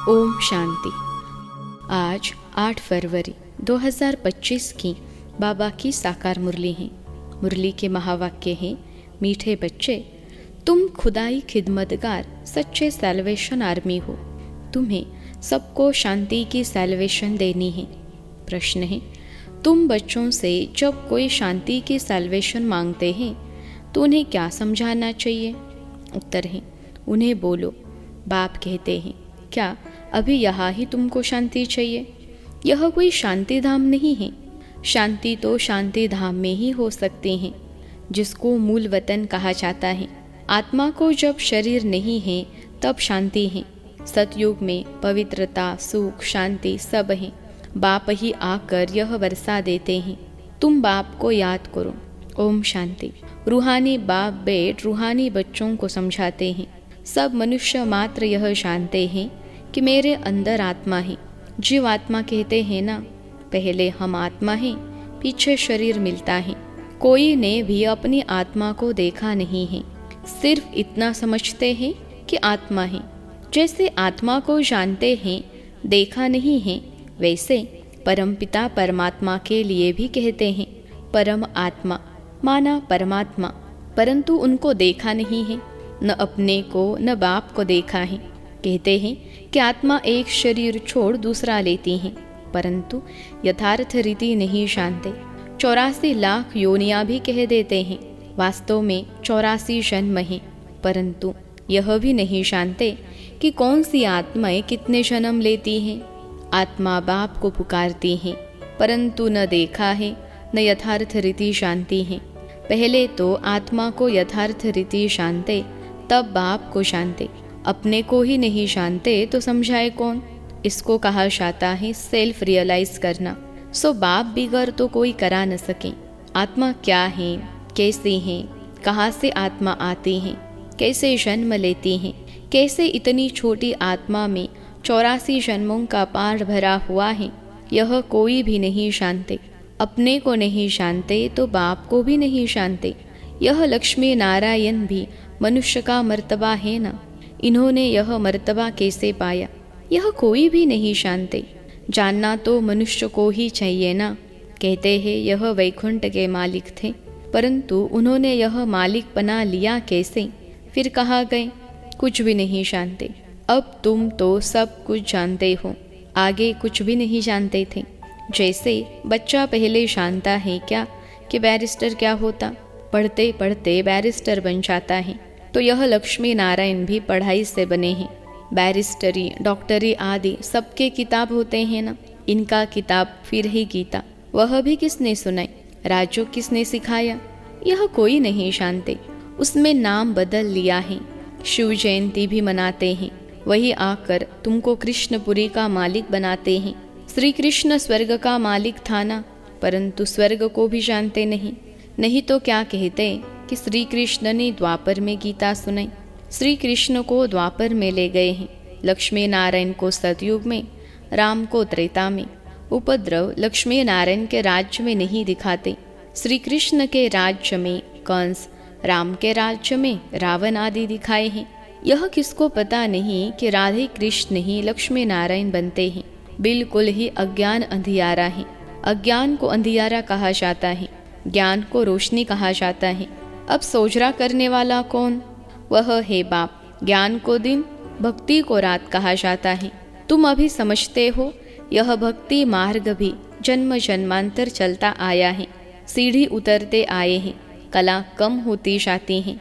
ओम शांति। आज 8 फरवरी 2025 की बाबा की साकार मुरली है। मुरली के महावाक्य हैं, मीठे बच्चे, तुम खुदाई खिदमतगार सच्चे सैल्वेशन आर्मी हो। तुम्हें सबको शांति की सैल्वेशन देनी है। प्रश्न है, तुम बच्चों से जब कोई शांति की सैल्वेशन मांगते हैं तो उन्हें क्या समझाना चाहिए? उत्तर है, उन्हें बोलो। बाप कहते हैं, क्या अभी यहाँ ही तुमको शांति चाहिए? यह कोई शांति धाम नहीं है। शांति तो शांति धाम में ही हो सकती है, जिसको मूल वतन कहा जाता है। आत्मा को जब शरीर नहीं है तब शांति है। सतयुग में पवित्रता, सुख, शांति सब है। बाप ही आकर यह वर्षा देते हैं। तुम बाप को याद करो। ओम शांति। रूहानी बाप बेट रूहानी बच्चों को समझाते हैं। सब मनुष्य मात्र यह जानते हैं कि मेरे अंदर आत्मा है। जीव आत्मा कहते हैं ना, पहले हम आत्मा हैं, पीछे शरीर मिलता है। कोई ने भी अपनी आत्मा को देखा नहीं है, सिर्फ इतना समझते हैं कि आत्मा है। जैसे आत्मा को जानते हैं, देखा नहीं है, वैसे परमपिता परमात्मा के लिए भी कहते हैं परम आत्मा, माना परमात्मा, परंतु उनको देखा नहीं है। न अपने को न बाप को देखा है। कहते हैं कि आत्मा एक शरीर छोड़ दूसरा लेती है, परंतु यथार्थ रीति नहीं जानते। 84 लाख योनियां भी कह देते हैं। वास्तव में 84 जन्म हैं, परंतु यह भी नहीं जानते कि कौन सी आत्माएं कितने जन्म लेती हैं। आत्मा बाप को पुकारती हैं, परंतु न देखा है न यथार्थ रीति जानती हैं। पहले तो आत्मा को यथार्थ रीति जानते, तब बाप को जानते। अपने को ही नहीं जानते तो समझाए कौन? इसको कहा जाता है सेल्फ रियलाइज करना। सो बाप बिगर तो कोई करा न सके। आत्मा क्या है, कैसे है, कहाँ से आत्मा आती है, कैसे जन्म लेती है, कैसे इतनी छोटी आत्मा में 84 जन्मों का पार भरा हुआ है, यह कोई भी नहीं जानते। अपने को नहीं जानते तो बाप को भी नहीं जानते। यह लक्ष्मी नारायण भी मनुष्य का मर्तबा है ना, इन्होंने यह मर्तबा कैसे पाया, यह कोई भी नहीं जानते। जानना तो मनुष्य को ही चाहिए ना। कहते हैं यह वैकुंठ के मालिक थे, परंतु उन्होंने यह मालिक बना लिया कैसे? फिर कहाँ गए? कुछ भी नहीं जानते। अब तुम तो सब कुछ जानते हो, आगे कुछ भी नहीं जानते थे। जैसे बच्चा पहले जानता है क्या कि बैरिस्टर क्या होता, पढ़ते पढ़ते बैरिस्टर बन जाता है। तो यह लक्ष्मी नारायण भी पढ़ाई से बने हैं। बैरिस्टरी, डॉक्टरी आदि सबके किताब होते हैं ना। इनका किताब फिर ही गीता, वह भी किसने सुनाई, राजो किसने सिखाया, यह कोई नहीं जानते। उसमें नाम बदल लिया है। शिव जयंती भी मनाते हैं, वही आकर तुमको कृष्णपुरी का मालिक बनाते हैं। श्री कृष्ण स्वर्ग का मालिक था ना, परंतु स्वर्ग को भी जानते नहीं तो क्या कहते कि श्री कृष्ण ने द्वापर में गीता सुनाई। श्री कृष्ण को द्वापर में ले गए हैं, लक्ष्मी नारायण को सतयुग में, राम को त्रेता में। उपद्रव लक्ष्मी नारायण के राज्य में नहीं दिखाते। श्री कृष्ण के राज्य में कंस, राम के राज्य में रावण आदि दिखाए हैं। यह किसको पता नहीं कि राधे कृष्ण ही लक्ष्मी नारायण बनते हैं। बिल्कुल ही अज्ञान अंधियारा है। अज्ञान को अंधियारा कहा जाता है, ज्ञान को रोशनी कहा जाता है। अब सोजरा करने वाला कौन? वह है बाप। ज्ञान को दिन, भक्ति को रात कहा जाता है। तुम अभी समझते हो, यह भक्ति मार्ग भी जन्म जन्मांतर चलता आया है। सीढ़ी उतरते आए हैं, कला कम होती जाती है,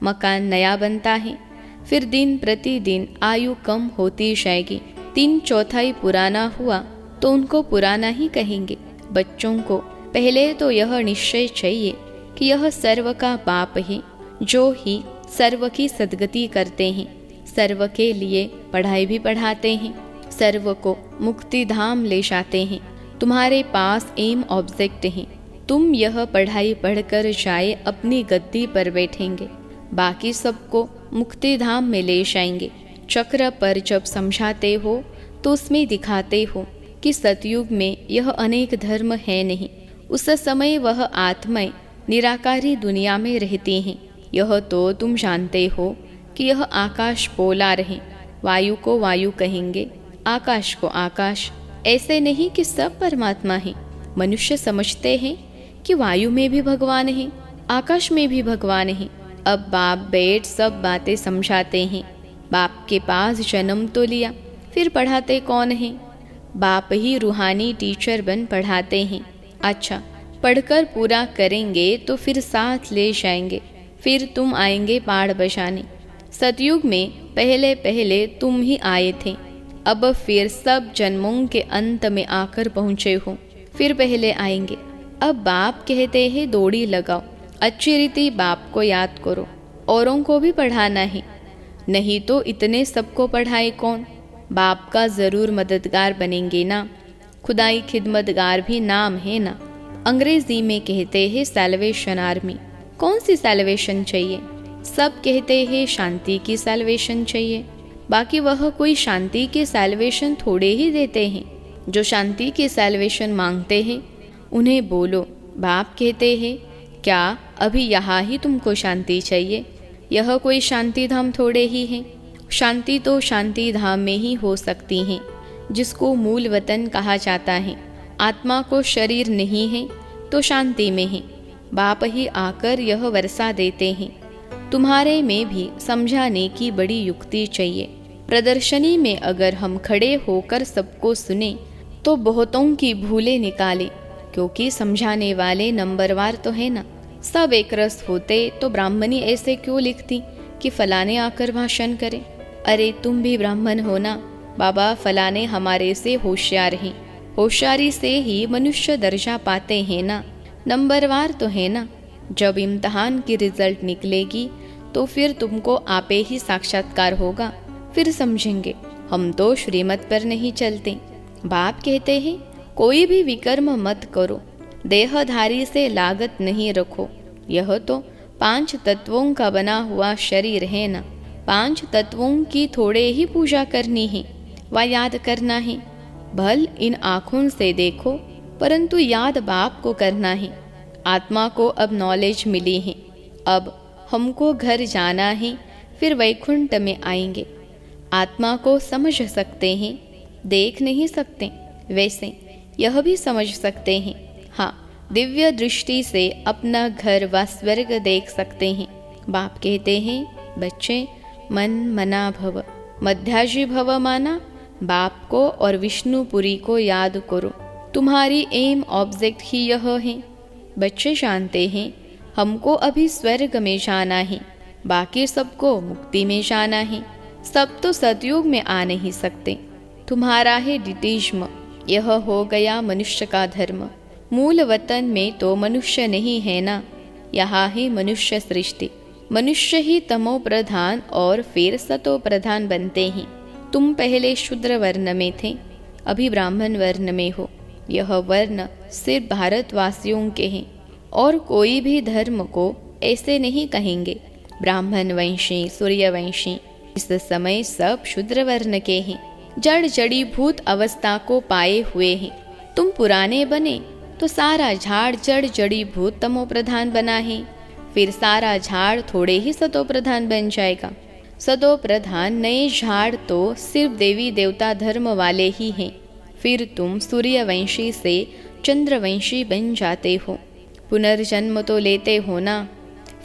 मकान नया बनता है, फिर दिन प्रतिदिन आयु कम होती जाएगी। 3/4 पुराना हुआ तो उनको पुराना ही कहेंगे। बच्चों को पहले तो यह निश्चय चाहिए कि यह सर्व का बाप है, जो ही सर्व की सद्गति करते हैं। सर्व के लिए पढ़ाई भी पढ़ाते हैं, सर्व को मुक्ति धाम ले जाते हैं। तुम्हारे पास एम ऑब्जेक्ट है। तुम यह पढ़ाई पढ़कर जाए अपनी गद्दी पर बैठेंगे, बाकी सबको मुक्ति धाम में ले जाएंगे। चक्र पर जब समझाते हो तो उसमें दिखाते हो कि सतयुग में यह अनेक धर्म है नहीं। उस समय वह आत्माएं निराकारी दुनिया में रहती हैं। यह तो तुम जानते हो कि यह आकाश पोलार है। वायु को वायु कहेंगे, आकाश को आकाश। ऐसे नहीं कि सब परमात्मा है। मनुष्य समझते हैं कि वायु में भी भगवान है, आकाश में भी भगवान है। अब बाप बेट सब बातें समझाते हैं। बाप के पास जन्म तो लिया, फिर पढ़ाते कौन है? बाप ही रूहानी टीचर बन पढ़ाते हैं। अच्छा, पढ़कर पूरा करेंगे तो फिर साथ ले जाएंगे, फिर तुम आएंगे पाड़ बजाने। सतयुग में पहले पहले तुम ही आए थे, अब फिर सब जन्मों के अंत में आकर पहुँचे हो, फिर पहले आएंगे। अब बाप कहते हैं दौड़ी लगाओ, अच्छी रीति बाप को याद करो, औरों को भी पढ़ाना है, नहीं तो इतने सबको पढ़ाए कौन? बाप का ज़रूर मददगार बनेंगे ना। खुदाई खिदमतगार भी नाम है ना। अंग्रेजी में कहते हैं सैल्वेशन आर्मी। कौन सी सैल्वेशन चाहिए? सब कहते हैं शांति की सैल्वेशन चाहिए, बाकी वह कोई शांति की सैल्वेशन थोड़े ही देते हैं। जो शांति की सैल्वेशन मांगते हैं उन्हें बोलो, बाप कहते हैं क्या अभी यहाँ ही तुमको शांति चाहिए? यह कोई शांति धाम थोड़े ही है। शांति तो शांति धाम में ही हो सकती है, जिसको मूल वतन कहा जाता है। आत्मा को शरीर नहीं है तो शांति में है। बाप ही आकर यह वर्षा देते हैं। तुम्हारे में भी समझाने की बड़ी युक्ति चाहिए। प्रदर्शनी में अगर हम खड़े होकर सबको सुने तो बहुतों की भूलें निकाले, क्योंकि समझाने वाले नंबरवार तो है ना। सब एक रस होते तो ब्राह्मणी ऐसे क्यों लिखती कि फलाने आकर भाषण करे? अरे तुम भी ब्राह्मण हो ना। बाबा फलाने हमारे से होशियार हैं, होशियारी से ही मनुष्य दर्जा पाते हैं ना, नंबरवार तो है ना। जब इम्तहान की रिजल्ट निकलेगी तो फिर तुमको आपे ही साक्षात्कार होगा, फिर समझेंगे। हम तो श्रीमत पर नहीं चलते। बाप कहते हैं कोई भी विकर्म मत करो, देहधारी से लागत नहीं रखो। यह तो 5 तत्वों का बना हुआ शरीर है ना। 5 तत्वों की थोड़े ही पूजा करनी है व याद करना है। भल इन आँखों से देखो, परंतु याद बाप को करना है। आत्मा को अब नॉलेज मिली है, अब हमको घर जाना है, फिर वैकुंठ में आएंगे। आत्मा को समझ सकते हैं, देख नहीं सकते। वैसे यह भी समझ सकते हैं, हाँ, दिव्य दृष्टि से अपना घर व स्वर्ग देख सकते हैं। बाप कहते हैं बच्चे मन मना भव, मध्याजी भव माना। बाप को और विष्णुपुरी को याद करो, तुम्हारी एम ऑब्जेक्ट ही यह है। बच्चे जानते हैं हमको अभी स्वर्ग में जाना है, बाकी सबको मुक्ति में जाना है। सब तो सतयुग में आ नहीं सकते। तुम्हारा है डिटेज्म, यह हो गया मनुष्य का धर्म। मूल वतन में तो मनुष्य नहीं है ना, यहाँ है मनुष्य सृष्टि। मनुष्य ही तमो प्रधान और फिर सतो प्रधान बनते हैं। तुम पहले शूद्र वर्ण में थे, अभी ब्राह्मण वर्ण में हो। यह वर्ण सिर्फ भारतवासियों के हैं, और कोई भी धर्म को ऐसे नहीं कहेंगे ब्राह्मण वंशी सूर्यवंशी। इस समय सब शूद्र वर्ण के हैं, जड़ जड़ीभूत अवस्था को पाए हुए हैं। तुम पुराने बने तो सारा झाड़ जड़ जड़ीभूत तमो प्रधान बना है, फिर सारा झाड़ थोड़े ही सतो प्रधान बन जाएगा। सतो प्रधान नए झाड़ तो सिर्फ देवी देवता धर्म वाले ही हैं। फिर तुम सूर्यवंशी से चंद्रवंशी बन जाते हो, पुनर्जन्म तो लेते हो ना।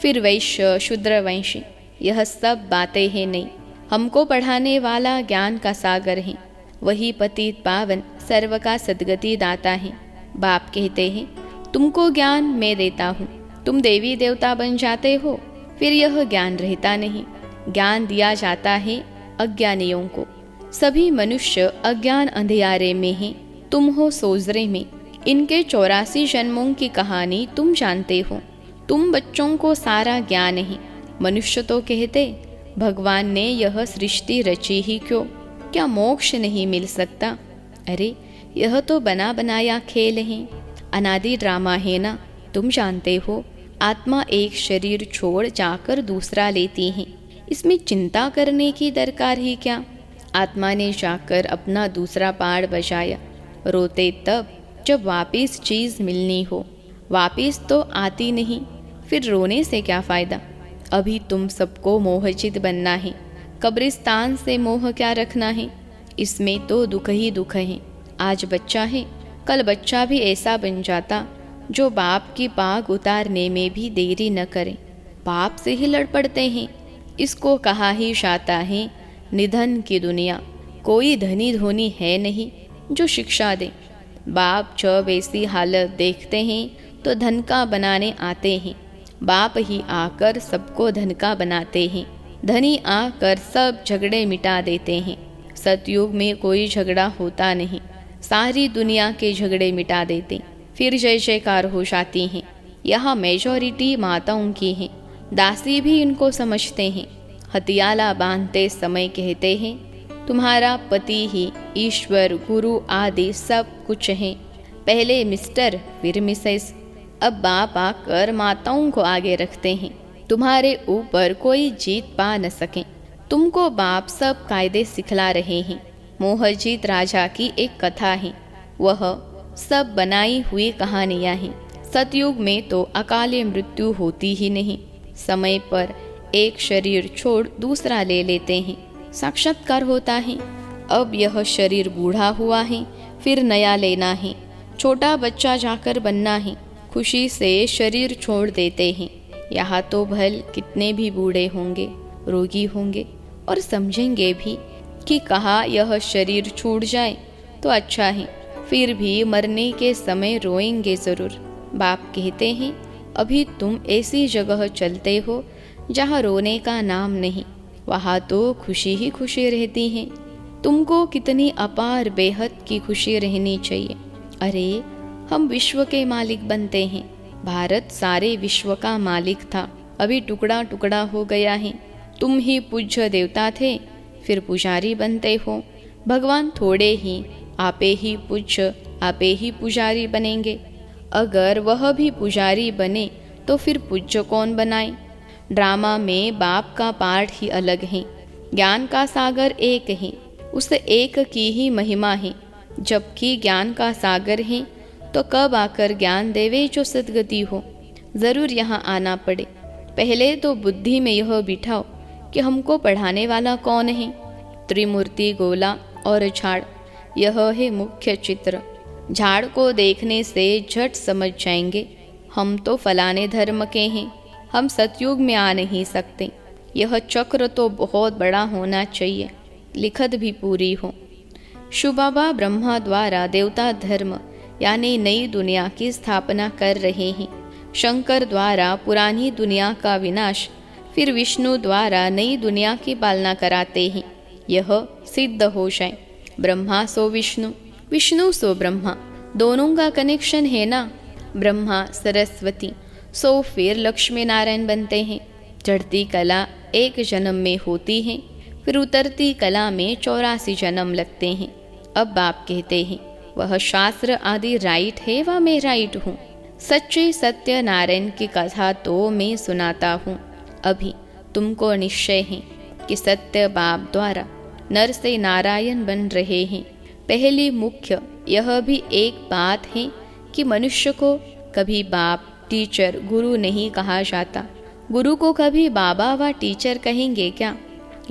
फिर वैश्य शूद्रवंशी, यह सब बातें हैं नहीं। हमको पढ़ाने वाला ज्ञान का सागर है, वही पतित पावन सर्व का सद्गति दाता है। बाप कहते हैं तुमको ज्ञान मैं देता हूँ, तुम देवी देवता बन जाते हो, फिर यह ज्ञान रहता नहीं। ज्ञान दिया जाता है अज्ञानियों को। सभी मनुष्य अज्ञान अंधियारे में हैं, तुम हो सोजरे में। इनके 84 जन्मों की कहानी तुम जानते हो। तुम बच्चों को सारा ज्ञान है। मनुष्य तो कहते भगवान ने यह सृष्टि रची ही क्यों, क्या मोक्ष नहीं मिल सकता? अरे यह तो बना बनाया खेल है, अनादि ड्रामा है ना। तुम जानते हो आत्मा एक शरीर छोड़ जाकर दूसरा लेती है, इसमें चिंता करने की दरकार ही क्या? आत्मा ने जाकर अपना दूसरा पाड़ बजाया, रोते तब जब वापिस चीज़ मिलनी हो, वापिस तो आती नहीं, फिर रोने से क्या फ़ायदा? अभी तुम सबको मोहचित बनना है, कब्रिस्तान से मोह क्या रखना है? इसमें तो दुख ही दुख है। आज बच्चा है, कल बच्चा भी ऐसा बन जाता जो बाप की पाग उतारने में भी देरी न करे, बाप से ही लड़ पड़ते हैं। इसको कहा ही जाता है निधन की दुनिया। कोई धनी धोनी है नहीं जो शिक्षा दे। बाप जब ऐसी हालत देखते हैं तो धन का बनाने आते हैं। बाप ही आकर सबको धन का बनाते हैं। धनी आकर सब झगड़े मिटा देते हैं। सतयुग में कोई झगड़ा होता नहीं, सारी दुनिया के झगड़े मिटा देते, फिर जय जयकार हो जाती हैं। यहाँ मेजॉरिटी माताओं की है, दासी भी इनको समझते हैं। हथियाला बांधते समय कहते हैं तुम्हारा पति ही ईश्वर गुरु आदि सब कुछ है। पहले मिस्टर फिर मिसेस। अब बाप आकर माताओं को आगे रखते हैं। तुम्हारे ऊपर कोई जीत पा न सके। तुमको बाप सब कायदे सिखला रहे हैं। मोहजीत राजा की एक कथा है, वह सब बनाई हुई कहानियां हैं। सतयुग में तो अकाले मृत्यु होती ही नहीं। समय पर एक शरीर छोड़ दूसरा ले लेते हैं, साक्षात्कार होता है। अब यह शरीर बूढ़ा हुआ है, फिर नया लेना है। छोटा बच्चा जाकर बनना है, खुशी से शरीर छोड़ देते हैं। यहाँ तो भल कितने भी बूढ़े होंगे, रोगी होंगे और समझेंगे भी कि कहाँ यह शरीर छूट जाए तो अच्छा है, फिर भी मरने के समय रोएंगे ज़रूर। बाप कहते हैं अभी तुम ऐसी जगह चलते हो जहाँ रोने का नाम नहीं, वहाँ तो खुशी ही खुशी रहती है। तुमको कितनी अपार बेहद की खुशी रहनी चाहिए। अरे हम विश्व के मालिक बनते हैं। भारत सारे विश्व का मालिक था, अभी टुकड़ा टुकड़ा हो गया है। तुम ही पूज्य देवता थे, फिर पुजारी बनते हो। भगवान थोड़े ही आपे ही पूज्य आपे ही पुजारी बनेंगे। अगर वह भी पुजारी बने तो फिर पूज्य कौन बनाए। ड्रामा में बाप का पार्ट ही अलग है। ज्ञान का सागर एक है, उस एक की ही महिमा है। जबकि ज्ञान का सागर है तो कब आकर ज्ञान देवे जो सदगति हो। ज़रूर यहाँ आना पड़े। पहले तो बुद्धि में यह बिठाओ कि हमको पढ़ाने वाला कौन है। त्रिमूर्ति, गोला और झाड़, यह है मुख्य चित्र। झाड़ को देखने से झट समझ जाएंगे हम तो फलाने धर्म के हैं, हम सतयुग में आ नहीं सकते। यह चक्र तो बहुत बड़ा होना चाहिए, लिखत भी पूरी हो। शुबाबा ब्रह्मा द्वारा देवता धर्म यानी नई दुनिया की स्थापना कर रहे हैं। शंकर द्वारा पुरानी दुनिया का विनाश, फिर विष्णु द्वारा नई दुनिया की पालना कराते हैं। यह सिद्ध हो जाए। ब्रह्मा सो विष्णु, विष्णु सो ब्रह्मा, दोनों का कनेक्शन है ना। ब्रह्मा सरस्वती सो फिर लक्ष्मी नारायण बनते हैं। चढ़ती कला एक जन्म में होती है, फिर उतरती कला में 84 जन्म लगते हैं। अब बाप कहते हैं वह शास्त्र आदि राइट है व मैं राइट हूँ। सच्चे सत्य नारायण की कथा तो मैं सुनाता हूँ। अभी तुमको निश्चय है कि सत्य बाप द्वारा नर से नारायण बन रहे हैं। पहली मुख्य यह भी एक बात है कि मनुष्य को कभी बाप, टीचर, गुरु नहीं कहा जाता। गुरु को कभी बाबा व टीचर कहेंगे क्या।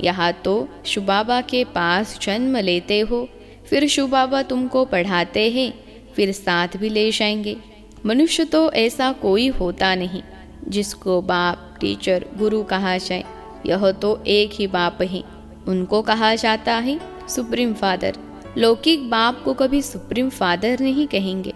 यहाँ तो शुबाबा के पास जन्म लेते हो, फिर शुबाबा तुमको पढ़ाते हैं, फिर साथ भी ले जाएंगे। मनुष्य तो ऐसा कोई होता नहीं जिसको बाप, टीचर, गुरु कहा जाए। यह तो एक ही बाप है, उनको कहा जाता है सुप्रीम फादर। लौकिक बाप को कभी सुप्रीम फादर नहीं कहेंगे।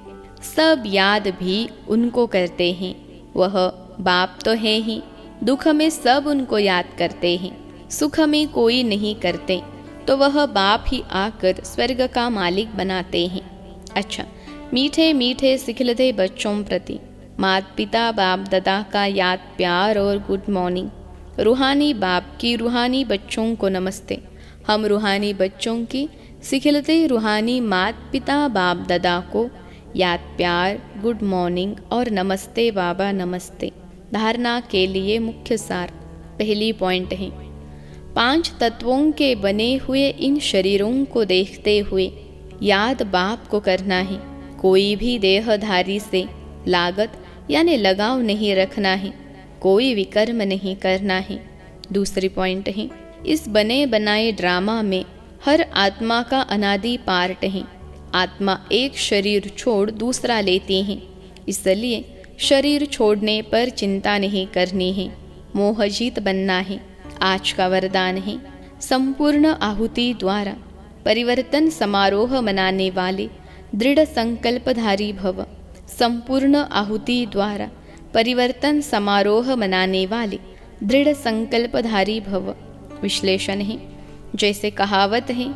सब याद भी उनको करते हैं, वह बाप तो है ही। दुख में सब उनको याद करते हैं, सुख में कोई नहीं करते, तो वह बाप ही आकर स्वर्ग का मालिक बनाते हैं। अच्छा, मीठे मीठे सिखलते बच्चों प्रति माता पिता बाप दादा का याद, प्यार और गुड मॉर्निंग। रूहानी बाप की रूहानी बच्चों को नमस्ते। हम रूहानी बच्चों की सिखलते रूहानी माता पिता बाप दादा को याद, प्यार, गुड मॉर्निंग और नमस्ते बाबा नमस्ते। धारणा के लिए मुख्य सार। पहली पॉइंट है 5 तत्वों के बने हुए इन शरीरों को देखते हुए याद बाप को करना है। कोई भी देहधारी से लागत यानी लगाव नहीं रखना है, कोई विकर्म नहीं करना है। दूसरी पॉइंट है इस बने बनाए ड्रामा में हर आत्मा का अनादि पार्ट है। आत्मा एक शरीर छोड़ दूसरा लेती है, इसलिए शरीर छोड़ने पर चिंता नहीं करनी है, मोहजीत बनना है। आज का वरदान है, संपूर्ण आहुति द्वारा परिवर्तन समारोह मनाने वाले दृढ़ संकल्पधारी भव। संपूर्ण आहुति द्वारा परिवर्तन समारोह मनाने वाले दृढ़ संकल्पधारी भव। विश्लेषण है, जैसे कहावत है,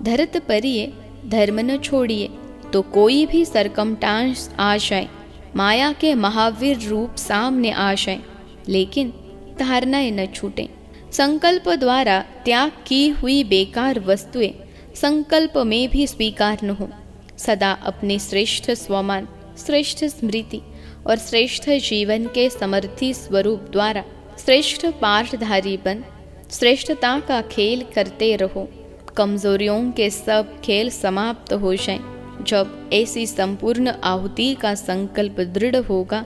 धरत परिये धर्म न छोड़िए, तो कोई भी सरकमस्टांस आ जाए, माया के महावीर रूप सामने आ जाए, लेकिन धारणाएं न छूटें। संकल्प द्वारा त्याग की हुई बेकार वस्तुएं संकल्प में भी स्वीकार न हो। सदा अपने श्रेष्ठ स्वमान, श्रेष्ठ स्मृति और श्रेष्ठ जीवन के समर्थी स्वरूप द्वारा श्रेष्ठ पाठधारी बन श्रेष्ठता का खेल करते रहो। कमजोरियों के सब खेल समाप्त हो जाएं। जब ऐसी संपूर्ण आहुति का संकल्प दृढ़ होगा,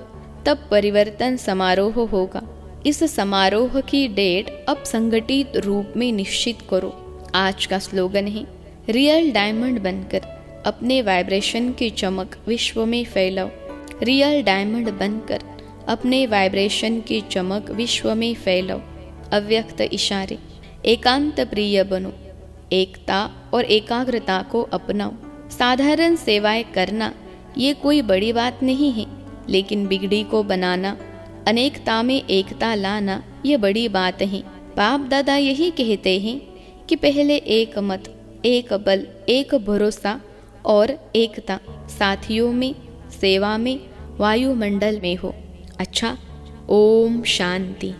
तब परिवर्तन समारोह होगा। इस समारोह की डेट अब संगठित रूप में निश्चित करो। आज का स्लोगन है, रियल डायमंड बनकर अपने वाइब्रेशन की चमक विश्व में फैलाओ। रियल डायमंड बनकर अपने वाइब्रेशन की चमक विश्व में फैलाओ। अव्यक्त इशारे, एकांत प्रिय बनो, एकता और एकाग्रता को अपनाओ। साधारण सेवाएं करना ये कोई बड़ी बात नहीं है, लेकिन बिगड़ी को बनाना, अनेकता में एकता लाना ये बड़ी बात है। बाप दादा यही कहते हैं कि पहले एक मत, एक बल, एक भरोसा और एकता साथियों में, सेवा में, वायुमंडल में हो। अच्छा, ओम शांति।